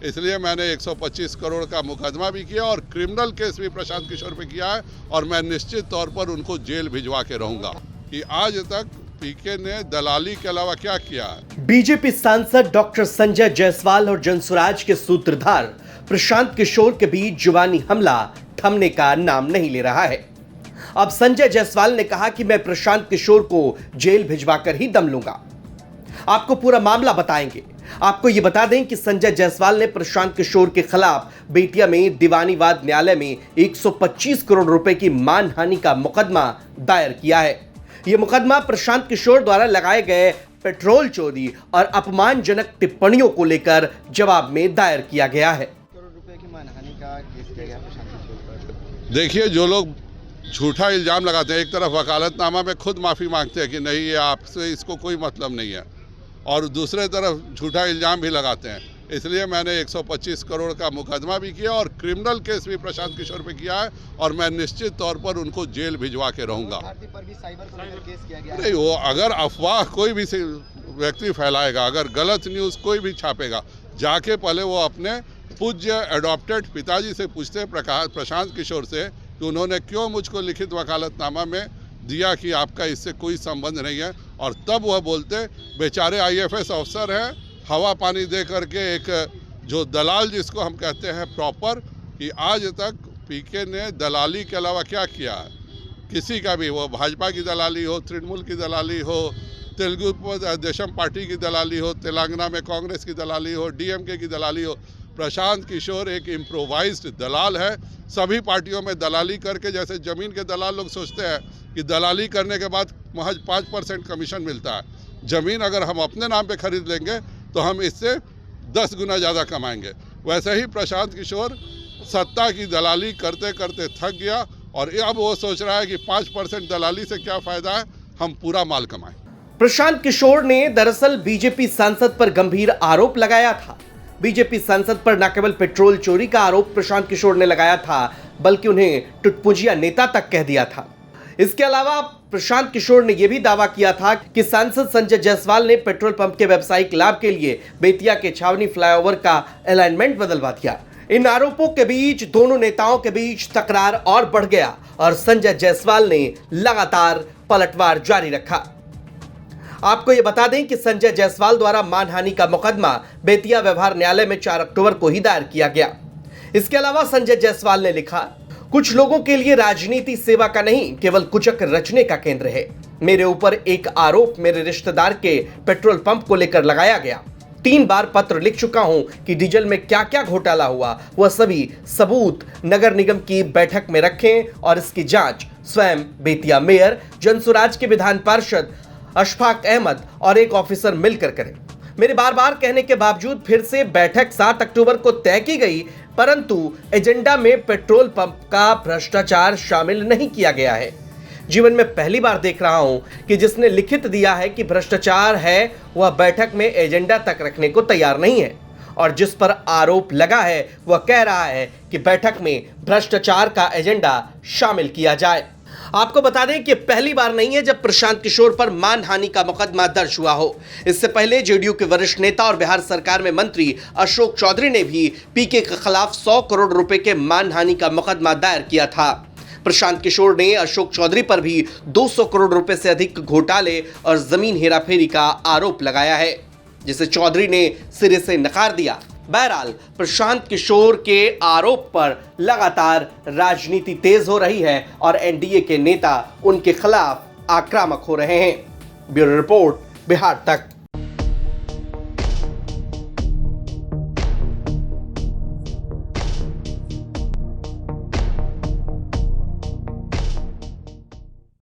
इसलिए मैंने 125 करोड़ का मुकदमा भी किया और क्रिमिनल केस भी प्रशांत किशोर पे किया है और मैं निश्चित तौर पर उनको जेल भिजवा के रहूंगा कि आज तक पीके ने दलाली के अलावा क्या किया है। बीजेपी सांसद डॉक्टर संजय जायसवाल और जनसुराज के सूत्रधार प्रशांत किशोर के बीच जुबानी हमला थमने का नाम नहीं ले रहा है। अब संजय जायसवाल ने कहा कि मैं प्रशांत किशोर को जेल भिजवाकर ही दम लूंगा। आपको पूरा मामला बताएंगे। आपको यह बता दें कि संजय जायसवाल ने प्रशांत किशोर के खिलाफ बेतिया में दीवानीवाद न्यायालय में 125 करोड़ रुपए की मानहानि का मुकदमा दायर किया है। यह मुकदमा प्रशांत किशोर द्वारा लगाए गए पेट्रोल चोरी और अपमानजनक टिप्पणियों को लेकर जवाब में दायर किया गया है। करोड़ रुपए की मानहानि का केस किया गया प्रशांत किशोर पर। देखिए, जो लोग झूठा इल्ज़ाम लगाते हैं, एक तरफ वकालतनामा में खुद माफ़ी मांगते हैं कि नहीं ये आपसे इसको कोई मतलब नहीं है, और दूसरे तरफ झूठा इल्ज़ाम भी लगाते हैं। इसलिए मैंने 125 करोड़ का मुकदमा भी किया और क्रिमिनल केस भी प्रशांत किशोर पे किया है और मैं निश्चित तौर पर उनको जेल भिजवा के रहूंगा। भारती पर भी साइबर को लेकर केस किया गया है। नहीं, वो अगर अफवाह कोई भी व्यक्ति फैलाएगा, अगर गलत न्यूज़ कोई भी छापेगा, जाके पहले वो अपने पूज्य एडॉप्टेड पिताजी से पूछते हैं प्रशांत किशोर से कि उन्होंने क्यों मुझको लिखित वकालतनामा में दिया कि आपका इससे कोई संबंध नहीं है, और तब वह बोलते बेचारे आईएफएस अफसर हैं, हवा पानी दे करके एक जो दलाल जिसको हम कहते हैं प्रॉपर, कि आज तक पीके ने दलाली के अलावा क्या किया है। किसी का भी, वो भाजपा की दलाली हो, तृणमूल की दलाली हो, तेलुगु देशम पार्टी की दलाली हो, तेलंगाना में कांग्रेस की दलाली हो, डीएमके की दलाली हो, प्रशांत किशोर एक इम्प्रोवाइज्ड दलाल है। सभी पार्टियों में दलाली करके, जैसे ज़मीन के दलाल लोग सोचते हैं कि दलाली करने के बाद महज 5% कमीशन मिलता है, ज़मीन अगर हम अपने नाम पे खरीद लेंगे तो हम इससे 10 गुना ज़्यादा कमाएंगे। वैसे ही प्रशांत किशोर सत्ता की दलाली करते करते थक गया और अब वो सोच रहा है कि 5% दलाली से क्या फ़ायदा है, हम पूरा माल कमाएं। प्रशांत किशोर ने दरअसल बीजेपी सांसद पर गंभीर आरोप लगाया था। बीजेपी सांसद पर न केवल पेट्रोल चोरी का आरोप प्रशांत किशोर ने लगाया था, बल्कि उन्हें टुटपुंजिया नेता तक कह दिया था। इसके अलावा प्रशांत किशोर ने यह भी दावा किया था कि सांसद संजय जायसवाल ने पेट्रोल पंप के व्यावसायिक लाभ के लिए बेतिया के छावनी फ्लाईओवर का अलाइनमेंट बदलवा दिया। इन आरोपों के बीच दोनों नेताओं के बीच तकरार और बढ़ गया और संजय जायसवाल ने लगातार पलटवार जारी रखा। आपको यह बता दें कि संजय जायसवाल द्वारा मानहानि का मुकदमा बेतिया व्यवहार न्यायालय में 4 अक्टूबर को ही दायर किया गया। इसके अलावा संजय जायसवाल ने लिखा, कुछ लोगों के लिए राजनीति सेवा का नहीं, केवल कुचक रचने का केंद्र है। मेरे ऊपर एक आरोप मेरे रिश्तेदार के पेट्रोल पंप को लेकर लगाया गया। 3 बार पत्र लिख चुका हूं कि डीजल में क्या क्या घोटाला हुआ, वह सभी सबूत नगर निगम की बैठक में रखें और इसकी जांच स्वयं बेतिया मेयर, जनसुराज के विधान पार्षद अशफाक अहमद और एक ऑफिसर मिलकर करें। मेरे बार बार कहने के बावजूद फिर से बैठक 7 अक्टूबर को तय की गई, परंतु एजेंडा में पेट्रोल पंप का भ्रष्टाचार शामिल नहीं किया गया है। जीवन में पहली बार देख रहा हूं कि जिसने लिखित दिया है कि भ्रष्टाचार है, वह बैठक में एजेंडा तक रखने को तैयार नहीं है, और जिस पर आरोप लगा है वह कह रहा है कि बैठक में भ्रष्टाचार का एजेंडा शामिल किया जाए। आपको बता दें कि पहली बार नहीं है जब प्रशांत किशोर पर मानहानि का मुकदमा दर्ज हुआ हो। इससे पहले जेडीयू के वरिष्ठ नेता और बिहार सरकार में मंत्री अशोक चौधरी ने भी पीके के खिलाफ 100 करोड़ रुपए के मानहानि का मुकदमा दायर किया था। प्रशांत किशोर ने अशोक चौधरी पर भी 200 करोड़ रुपए से अधिक घोटाले और जमीन हेराफेरी का आरोप लगाया है, जिसे चौधरी ने सिरे से नकार दिया। बहरहाल प्रशांत किशोर के आरोप पर लगातार राजनीति तेज हो रही है और एनडीए के नेता उनके खिलाफ आक्रामक हो रहे हैं। ब्यूरो रिपोर्ट, बिहार तक।